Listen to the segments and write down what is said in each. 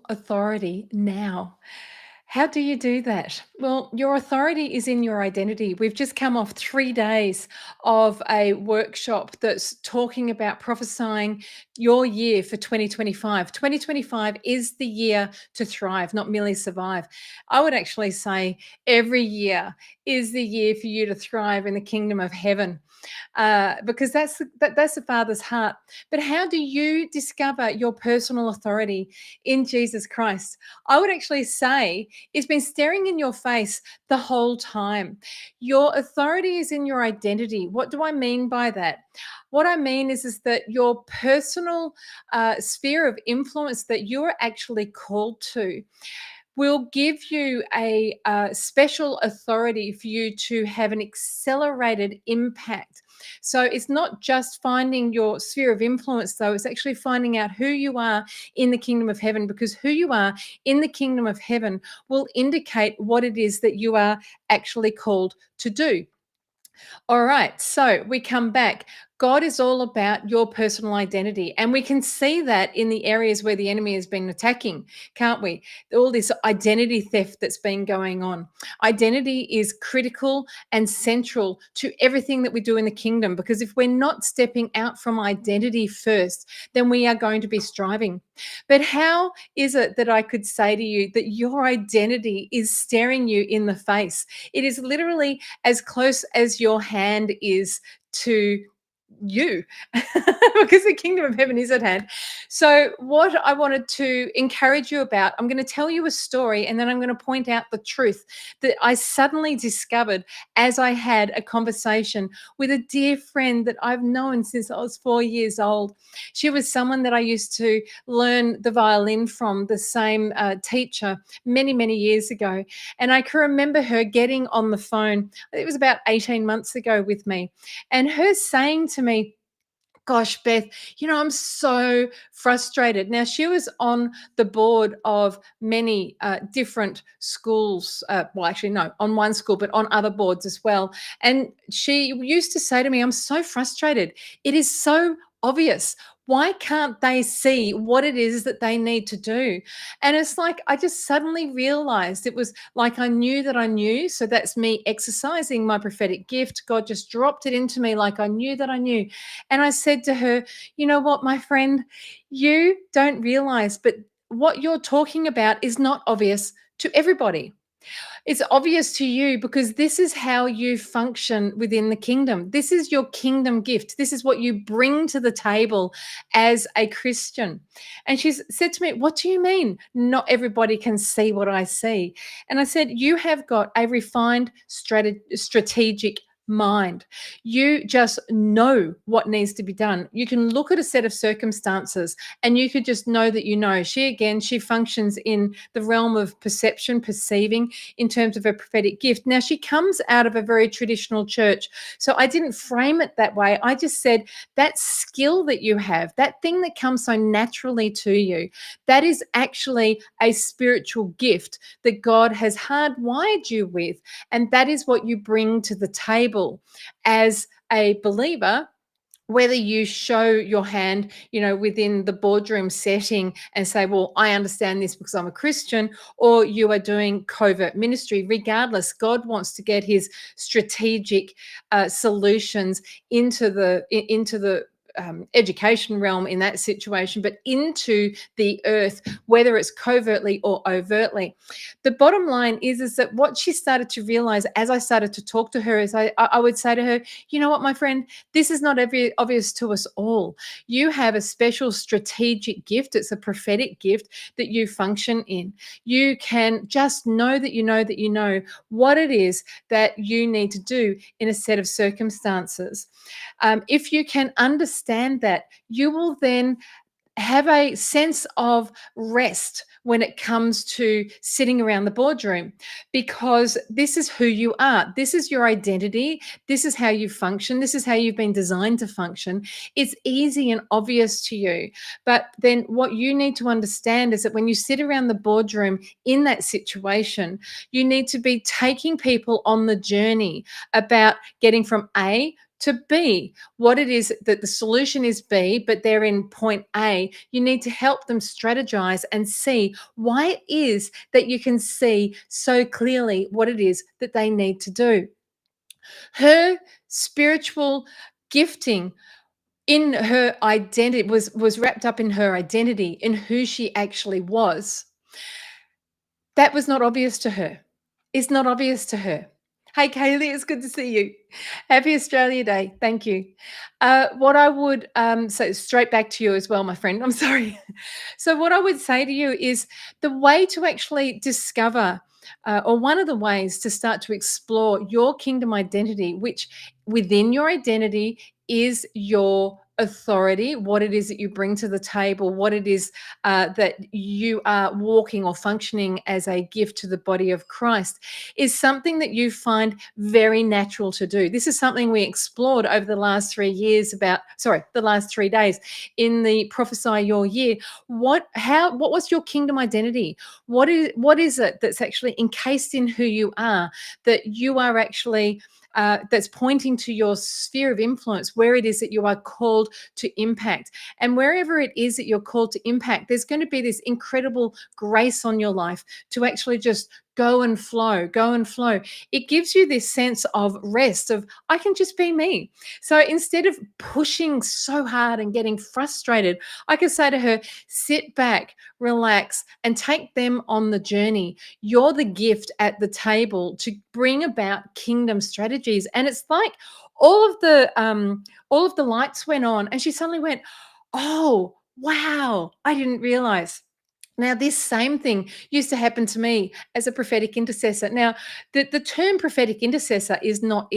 authority now. How do you do that? Well, your authority is in your identity. We've just come off 3 days of a workshop that's talking about prophesying your year for 2025. 2025 is the year to thrive, not merely survive. I would actually say every year is the year for you to thrive in the kingdom of heaven, because that's the Father's heart. But how do you discover your personal authority in Jesus Christ? I would actually say it's been staring in your face the whole time. Your authority is in your identity. What do I mean by that? What I mean is that your personal sphere of influence that you're actually called to will give you a special authority for you to have an accelerated impact. So it's not just finding your sphere of influence, though, it's actually finding out who you are in the kingdom of heaven, because who you are in the kingdom of heaven will indicate what it is that you are actually called to do. All right, so we come back. God is all about your personal identity. And we can see that in the areas where the enemy has been attacking, can't we? All this identity theft that's been going on. Identity is critical and central to everything that we do in the kingdom, because if we're not stepping out from identity first, then we are going to be striving. But how is it that I could say to you that your identity is staring you in the face? It is literally as close as your hand is to you, because the kingdom of heaven is at hand. So what I wanted to encourage you about, I'm going to tell you a story, and then I'm going to point out the truth that I suddenly discovered as I had a conversation with a dear friend that I've known since I was 4 years old. She was someone that I used to learn the violin from, the same teacher, many years ago. And I can remember her getting on the phone, it was about 18 months ago, with me, and her saying to me, "Gosh, Beth, I'm so frustrated." Now, she was on the board of many different schools. Well, actually, no, on one school, but on other boards as well. And she used to say to me, "I'm so frustrated. It is so obvious. Why can't they see what it is that they need to do?" And it's like I just suddenly realized, it was like I knew that I knew. So that's me exercising my prophetic gift. God just dropped it into me like I knew that I knew. And I said to her, "You know what, my friend, you don't realize, but what you're talking about is not obvious to everybody. It's obvious to you because this is how you function within the kingdom. This is your kingdom gift. This is what you bring to the table as a Christian." And she said to me, "What do you mean? Not everybody can see what I see?" And I said, "You have got a refined strategic mind. You just know what needs to be done. You can look at a set of circumstances and you could just know that you know." She functions in the realm of perception, perceiving, in terms of her prophetic gift. Now, she comes out of a very traditional church. So I didn't frame it that way. I just said, that skill that you have, that thing that comes so naturally to you, that is actually a spiritual gift that God has hardwired you with. And that is what you bring to the table as a believer, whether you show your hand, within the boardroom setting and say, "Well, I understand this because I'm a Christian," or you are doing covert ministry. Regardless, God wants to get his strategic solutions into the education realm in that situation, but into the earth, whether it's covertly or overtly. The bottom line is that what she started to realize as I started to talk to her is I would say to her, "You know what, my friend, this is not obvious to us all. You have a special strategic gift. It's a prophetic gift that you function in. You can just know that you know that you know what it is that you need to do in a set of circumstances. If you can understand that, you will then have a sense of rest when it comes to sitting around the boardroom, because this is who you are. This is your identity. This is how you function. This is how you've been designed to function. It's easy and obvious to you. But then what you need to understand is that when you sit around the boardroom in that situation, you need to be taking people on the journey about getting from A to B, what it is that the solution is B, but they're in point A, you need to help them strategize and see why it is that you can see so clearly what it is that they need to do. Her spiritual gifting in her identity was wrapped up in her identity, in who she actually was. That was not obvious to her. It's not obvious to her. Hey, Kaylee, it's good to see you. Happy Australia Day. Thank you. What I would so straight back to you as well, my friend. I'm sorry. So, what I would say to you is the way to actually discover, or one of the ways to start to explore your kingdom identity, which within your identity is your authority, what it is that you bring to the table, what it is that you are walking or functioning as a gift to the body of Christ, is something that you find very natural to do. This is something we explored over the last 3 years the last 3 days in the Prophesy Your Year. What was your kingdom identity? What is it that's actually encased in who you are, that you are actually that's pointing to your sphere of influence, where it is that you are called to impact. And wherever it is that you're called to impact, there's going to be this incredible grace on your life to actually just go and flow, go and flow. It gives you this sense of rest, of I can just be me. So instead of pushing so hard and getting frustrated, I can say to her, sit back, relax, and take them on the journey. You're the gift at the table to bring about kingdom strategies. And it's like all of the lights went on, and she suddenly went, "Oh, wow, I didn't realize." Now, this same thing used to happen to me as a prophetic intercessor. Now, the term prophetic intercessor is not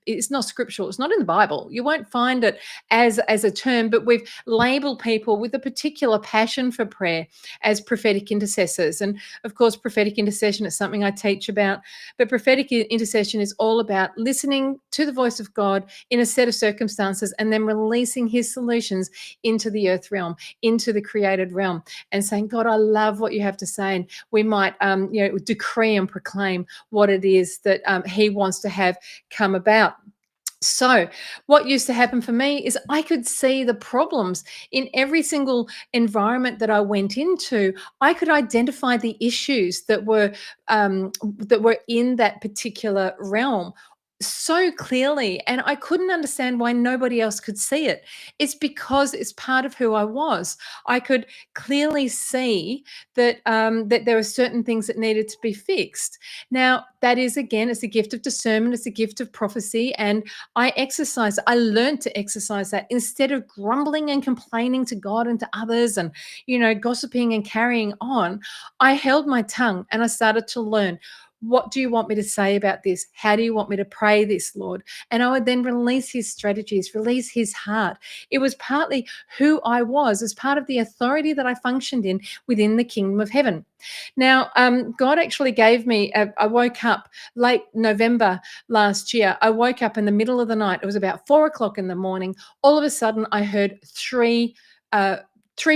it's not scriptural, it's not in the Bible. You won't find it as a term, but we've labeled people with a particular passion for prayer as prophetic intercessors. And of course, prophetic intercession is something I teach about. But prophetic intercession is all about listening to the voice of God in a set of circumstances and then releasing his solutions into the earth realm, into the created realm, and saying, God, I love what you have to say. And we might, decree and proclaim what it is that he wants to have come about. So, what used to happen for me is I could see the problems in every single environment that I went into. I could identify the issues that were in that particular realm so clearly, and I couldn't understand why nobody else could see it. It's because it's part of who I was. I could clearly see that there were certain things that needed to be fixed. Now, that is again, it's a gift of discernment, it's a gift of prophecy, and I learned to exercise that instead of grumbling and complaining to God and to others and, gossiping and carrying on. I held my tongue and I started to learn. What do you want me to say about this? How do you want me to pray this, Lord? And I would then release his strategies, release his heart. It was partly who I was as part of the authority that I functioned in within the kingdom of heaven. Now, God actually gave me, I woke up late November last year. I woke up in the middle of the night. It was about 4 o'clock in the morning. All of a sudden, I heard three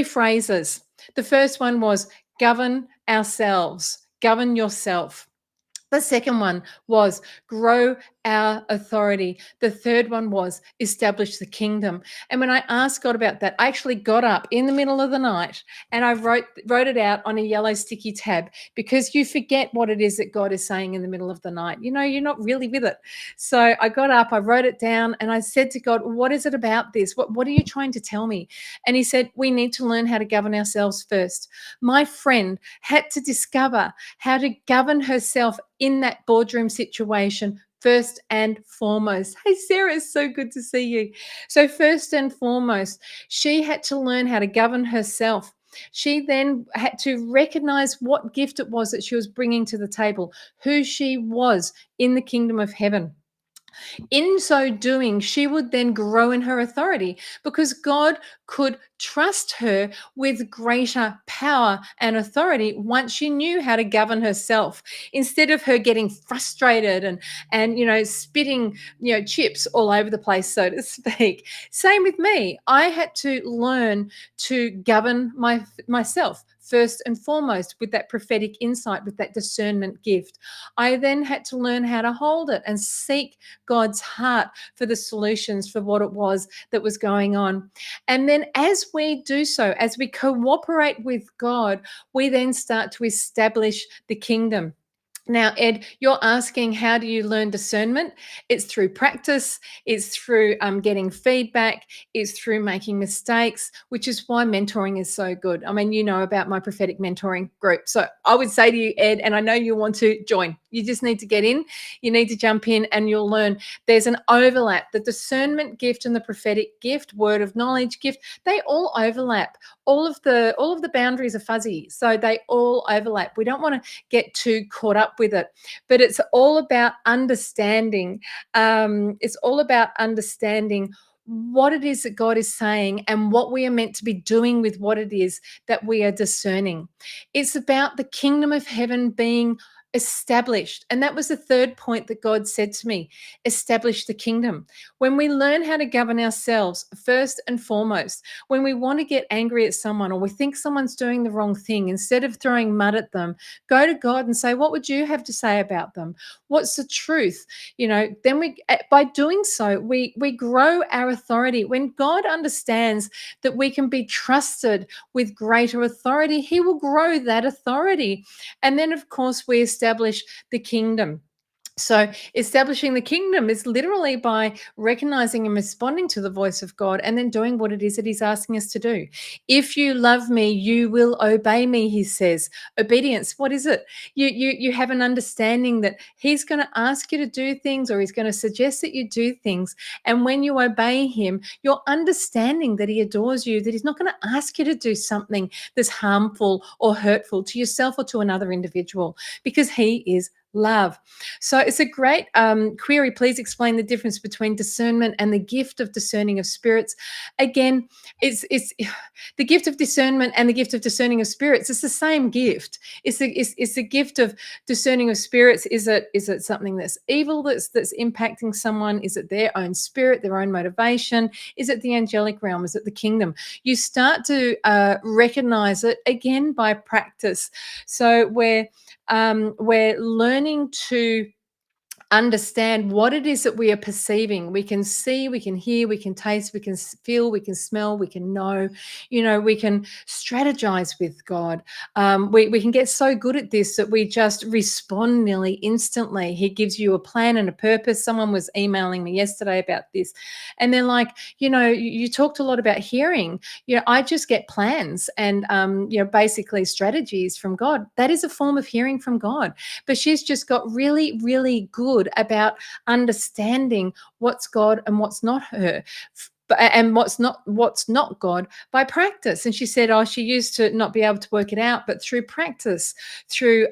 phrases. The first one was govern ourselves, govern yourself. The second one was grow our authority. The third one was establish the kingdom. And when I asked God about that, I actually got up in the middle of the night and I wrote it out on a yellow sticky tab, because you forget what it is that God is saying in the middle of the night. You're not really with it. So I got up, I wrote it down, and I said to God, what is it about this? What are you trying to tell me? And he said, we need to learn how to govern ourselves first. My friend had to discover how to govern herself in that boardroom situation first and foremost. Hey, Sarah, it's so good to see you. So, first and foremost, she had to learn how to govern herself. She then had to recognize what gift it was that she was bringing to the table, who she was in the kingdom of heaven. In so doing, she would then grow in her authority because God could trust her with greater power and authority once she knew how to govern herself, instead of her getting frustrated and spitting chips all over the place, so to speak. Same with me. I had to learn to govern myself first and foremost with that prophetic insight, with that discernment gift. I then had to learn how to hold it and seek God's heart for the solutions for what it was that was going on. And then as we do so, as we cooperate with God, we then start to establish the kingdom. Now, Ed, you're asking, how do you learn discernment? It's through practice, it's through getting feedback, it's through making mistakes, which is why mentoring is so good. I mean, you know about my prophetic mentoring group. So I would say to you, Ed, and I know you want to join, you just need to get in, you need to jump in, and you'll learn there's an overlap. The discernment gift and the prophetic gift, word of knowledge gift, they all overlap. All of the boundaries are fuzzy, so they all overlap. We don't want to get too caught up with it, but it's all about understanding. It's all about understanding what it is that God is saying and what we are meant to be doing with what it is that we are discerning. It's about the kingdom of heaven being established. And that was the third point that God said to me: establish the kingdom. When we learn how to govern ourselves, first and foremost, when we want to get angry at someone or we think someone's doing the wrong thing, instead of throwing mud at them, go to God and say, what would you have to say about them? What's the truth? Then by doing so, we grow our authority. When God understands that we can be trusted with greater authority, he will grow that authority. And then, of course, we establish the kingdom. So, establishing the kingdom is literally by recognizing and responding to the voice of God and then doing what it is that he's asking us to do. If you love me, you will obey me, he says. Obedience, what is it? You have an understanding that he's going to ask you to do things, or he's going to suggest that you do things. And when you obey him, you're understanding that he adores you, that he's not going to ask you to do something that's harmful or hurtful to yourself or to another individual, because he is love. So it's a great query. Please explain the difference between discernment and the gift of discerning of spirits. Again, it's the gift of discernment and the gift of discerning of spirits. It's the same gift. It's the gift of discerning of spirits. Is it something that's evil that's impacting someone? Is it their own spirit, their own motivation? Is it the angelic realm? Is it the kingdom? You start to recognize it again by practice. So we're learning to understand what it is that we are perceiving. We can see, we can hear, we can taste, we can feel, we can smell, we can know, we can strategize with God. We can get so good at this that we just respond nearly instantly. He gives you a plan and a purpose. Someone was emailing me yesterday about this, and they're like, you talked a lot about hearing. I just get plans and, basically strategies from God. That is a form of hearing from God. But she's just got really, really good about understanding what's God and what's not her, and what's not God, by practice. And she said, she used to not be able to work it out, but through practice, through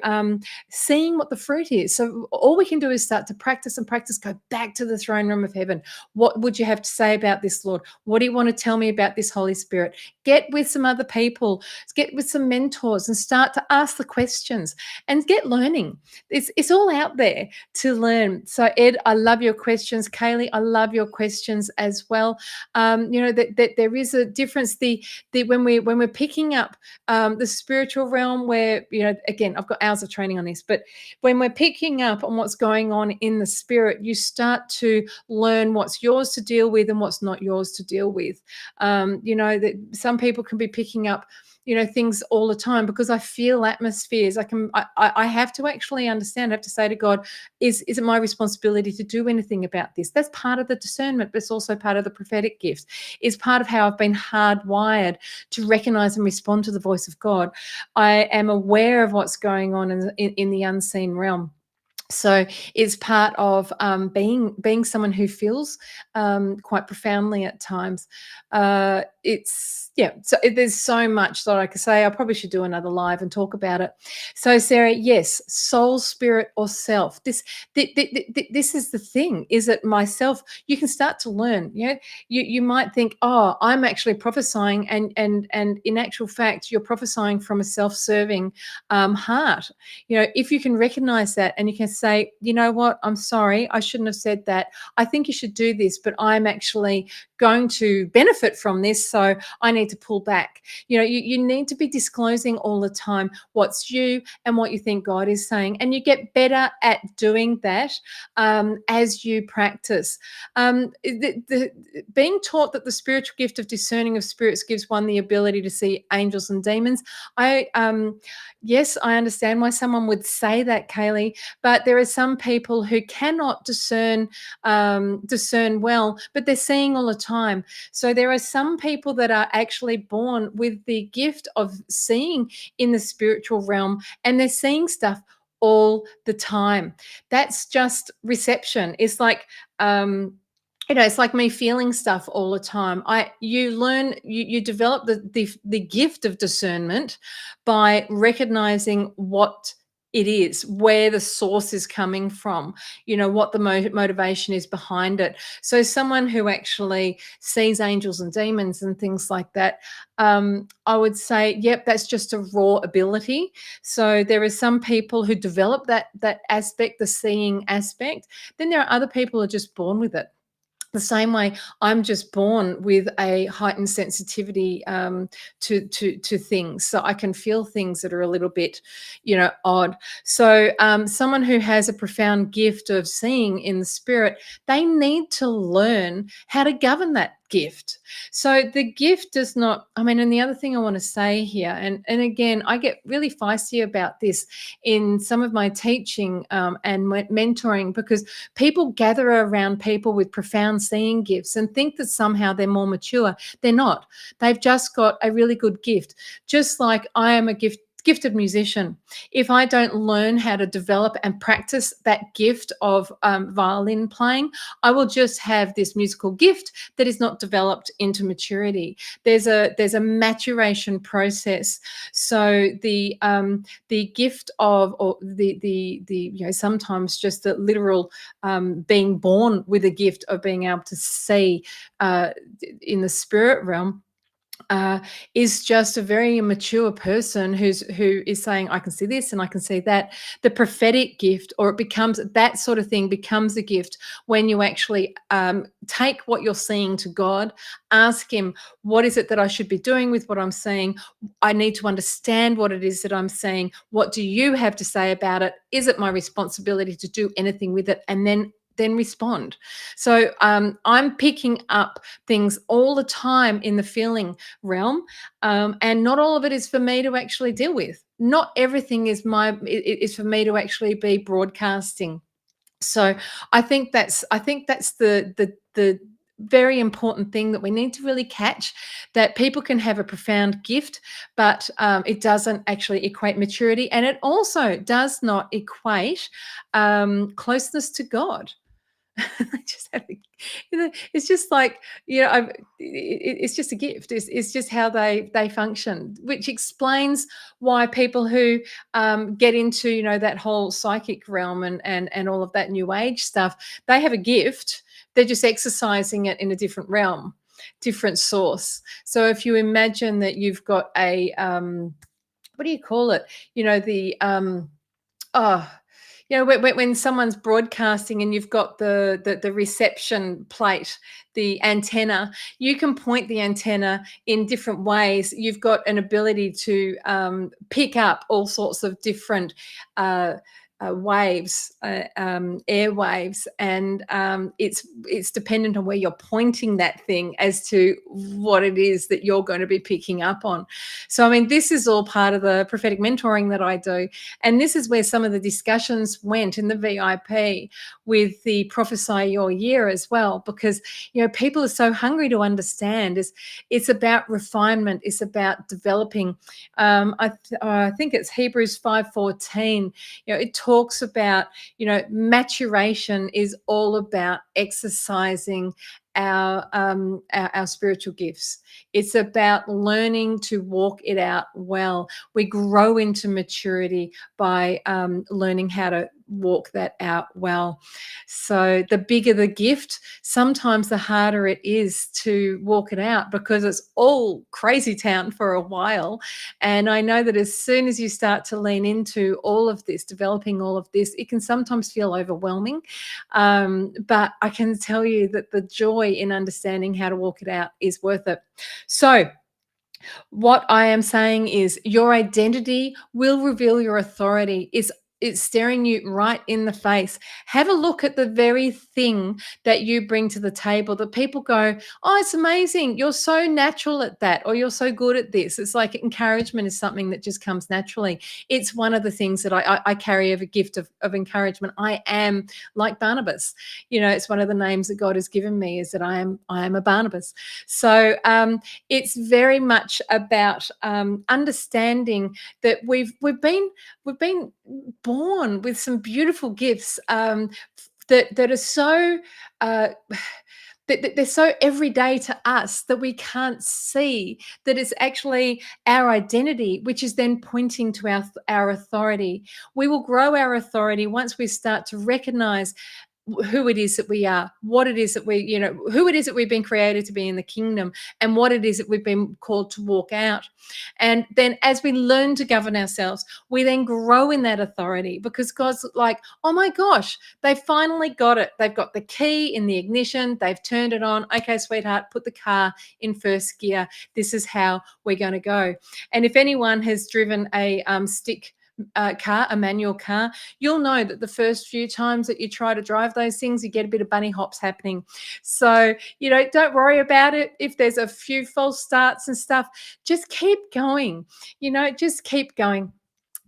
seeing what the fruit is. So all we can do is start to practice and practice. Go back to the throne room of heaven. What would you have to say about this, Lord? What do you want to tell me about this, Holy Spirit? Get with some other people, get with some mentors, and start to ask the questions and get learning. It's all out there to learn. So Ed, I love your questions. Kaylee, I love your questions as well. That there is a difference. The when we're picking up the spiritual realm, where again, I've got hours of training on this, but when we're picking up on what's going on in the spirit, you start to learn what's yours to deal with and what's not yours to deal with. That some people can be picking up things all the time, because I feel atmospheres. I have to actually understand. I have to say to God, is it my responsibility to do anything about this? That's part of the discernment, but it's also part of the prophetic gift. It's part of how I've been hardwired to recognize and respond to the voice of God. I am aware of what's going on in the unseen realm. So it's part of being someone who feels quite profoundly at times. There's so much that I could say. I probably should do another live and talk about it. So Sarah, yes, soul, spirit, or self. This is the thing. Is it myself? You can start to learn. You might think, I'm actually prophesying, and in actual fact, you're prophesying from a self-serving heart. If you can recognize that and you can say, you know what, I'm sorry, I shouldn't have said that. I think you should do this, but I'm actually going to benefit from this. so I need to pull back. You need to be disclosing all the time what's you and what you think God is saying. And you get better at doing that as you practice. Being taught that the spiritual gift of discerning of spirits gives one the ability to see angels and demons. Yes, I understand why someone would say that, Kaylee, but there are some people who cannot discern well, but they're seeing all the time. So there are some people that are actually born with the gift of seeing in the spiritual realm, and they're seeing stuff all the time. That's just reception. It's like it's like me feeling stuff all the time. You develop the gift of discernment by recognizing what it is, where the source is coming from, what the motivation is behind it. So someone who actually sees angels and demons and things like that, I would say, yep, that's just a raw ability. So there are some people who develop that aspect, the seeing aspect. Then there are other people who are just born with it. The same way I'm just born with a heightened sensitivity to things, so I can feel things that are a little bit, odd. So someone who has a profound gift of seeing in the spirit, they need to learn how to govern that gift. So the gift does not, and the other thing I want to say here, and again, I get really feisty about this in some of my teaching and mentoring, because people gather around people with profound seeing gifts and think that somehow they're more mature. They're not. They've just got a really good gift. Just like I am a gifted musician. If I don't learn how to develop and practice that gift of violin playing, I will just have this musical gift that is not developed into maturity. There's a maturation process. So the gift of, or the sometimes just the literal being born with a gift of being able to see in the spirit realm is just a very immature person who is saying, I can see this and I can see that. The prophetic gift, or it becomes that sort of thing, becomes a gift when you actually take what you're seeing to God, ask Him, what is it that I should be doing with what I'm seeing? I need to understand what it is that I'm seeing. What do you have to say about it? Is it my responsibility to do anything with it? And then respond. So I'm picking up things all the time in the feeling realm, and not all of it is for me to actually deal with. Not everything is for me to actually be broadcasting. So I think that's the very important thing that we need to really catch, that people can have a profound gift, but it doesn't actually equate maturity, and it also does not equate closeness to God. Just having, it's just like, it's just a gift. It's just how they function, which explains why people who get into that whole psychic realm and all of that new age stuff, they have a gift. They're just exercising it in a different realm, different source. So if you imagine that you've got a what do you call it? The oh, when someone's broadcasting and you've got the reception plate, the antenna, you can point the antenna in different ways. You've got an ability to pick up all sorts of different waves, air waves, and it's dependent on where you're pointing that thing as to what it is that you're going to be picking up on. So this is all part of the prophetic mentoring that I do, and this is where some of the discussions went in the VIP with the Prophesy Your Year as well, because people are so hungry to understand. It's about refinement, it's about developing. I think it's Hebrews 5:14. It talks about, maturation is all about exercising our spiritual gifts. It's about learning to walk it out well. We grow into maturity by learning how to walk that out well. So the bigger the gift, sometimes the harder it is to walk it out, because it's all crazy town for a while. And I know that as soon as you start to lean into all of this, developing all of this, it can sometimes feel overwhelming. But I can tell you that the joy joy in understanding how to walk it out is worth it. So, what I am saying is your identity will reveal your authority. It's staring you right in the face. Have a look at the very thing that you bring to the table that people go, oh, it's amazing. You're so natural at that, or you're so good at this. It's like encouragement is something that just comes naturally. It's one of the things that I carry of a gift of encouragement. I am like Barnabas. It's one of the names that God has given me, is that I am a Barnabas. So it's very much about understanding that we've been born with some beautiful gifts that are so uh, they're so everyday to us that we can't see that it's actually our identity, which is then pointing to our authority. We will grow our authority once we start to recognize who it is that we are, what it is that who it is that we've been created to be in the kingdom, and what it is that we've been called to walk out. And then as we learn to govern ourselves, we then grow in that authority, because God's like, oh my gosh, they finally got it. They've got the key in the ignition. They've turned it on. Okay, sweetheart, put the car in first gear. This is how we're going to go. And if anyone has driven a stick car, a manual car, you'll know that the first few times that you try to drive those things, you get a bit of bunny hops happening. So, don't worry about it. If there's a few false starts and stuff, just keep going, just keep going.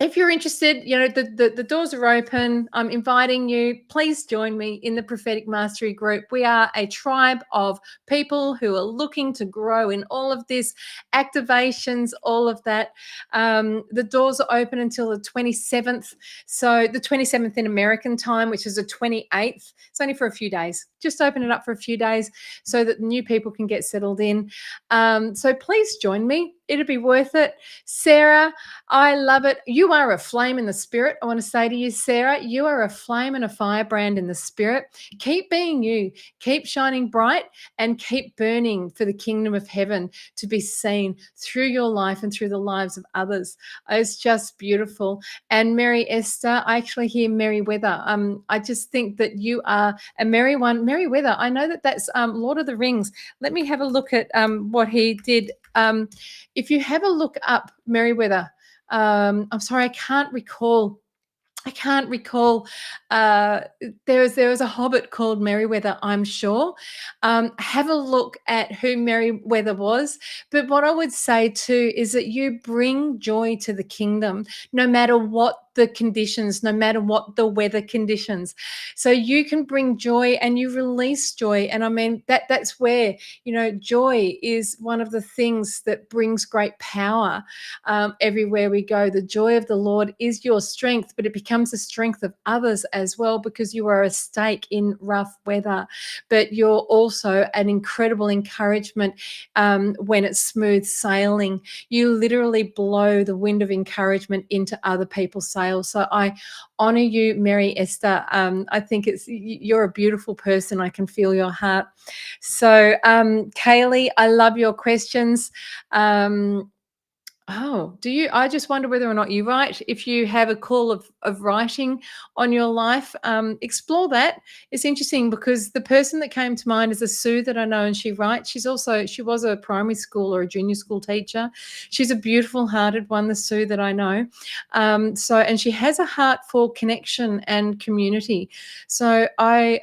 If you're interested, the doors are open. I'm inviting you. Please join me in the Prophetic Mastery Group. We are a tribe of people who are looking to grow in all of this, activations, all of that. The doors are open until the 27th. So the 27th in American time, which is the 28th. It's only for a few days. Just open it up for a few days so that new people can get settled in. So please join me. It'll be worth it. Sarah, I love it. You are a flame in the spirit. I want to say to you, Sarah, you are a flame and a firebrand in the spirit. Keep being you. Keep shining bright and keep burning for the kingdom of heaven to be seen through your life and through the lives of others. It's just beautiful. And Mary Esther, I actually hear Merryweather. I just think that you are a merry one. Merryweather, I know that that's Lord of the Rings. Let me have a look at what he did. If you have a look up Merryweather, I'm sorry, I can't recall. There was a hobbit called Merryweather, I'm sure. Have a look at who Merryweather was. But what I would say too is that you bring joy to the kingdom, no matter what the conditions, no matter what the weather conditions. So you can bring joy and you release joy. And I mean, that's where, joy is one of the things that brings great power everywhere we go. The joy of the Lord is your strength, but it becomes the strength of others as well, because you are a stake in rough weather, but you're also an incredible encouragement when it's smooth sailing. You literally blow the wind of encouragement into other people's sails. So I honor you, Mary Esther. I think you're a beautiful person. I can feel your heart. So Kaylee, I love your questions. Oh, do you? I just wonder whether or not you write. If you have a call of writing on your life, explore that. It's interesting because the person that came to mind is a Sue that I know, and she writes. She was a primary school or a junior school teacher. She's a beautiful hearted one, the Sue that I know. And she has a heart for connection and community. So I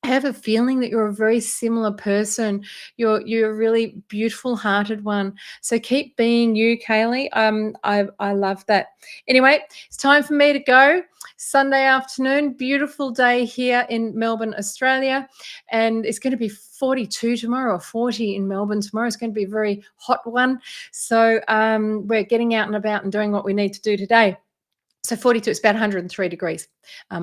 have a feeling that you're a very similar person. You're a really beautiful hearted one. So keep being you, Kaylee. I love that. Anyway, it's time for me to go. Sunday afternoon, beautiful day here in Melbourne, Australia. And it's going to be 42 tomorrow, or 40 in Melbourne tomorrow. It's going to be a very hot one. So we're getting out and about and doing what we need to do today. So 42, it's about 103 degrees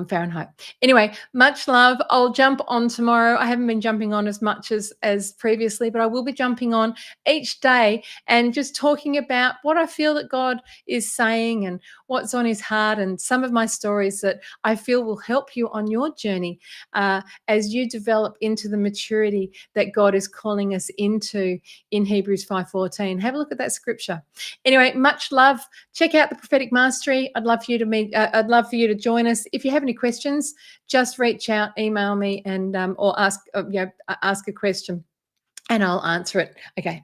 Fahrenheit. Anyway, much love. I'll jump on tomorrow. I haven't been jumping on as much as previously, but I will be jumping on each day and just talking about what I feel that God is saying and what's on his heart, and some of my stories that I feel will help you on your journey as you develop into the maturity that God is calling us into in Hebrews 5:14. Have a look at that scripture. Anyway, much love. Check out the Prophetic Mastery. I'd love for you you to meet. I'd love for you to join us. If you have any questions, just reach out, email me, and or ask, ask a question, and I'll answer it. Okay.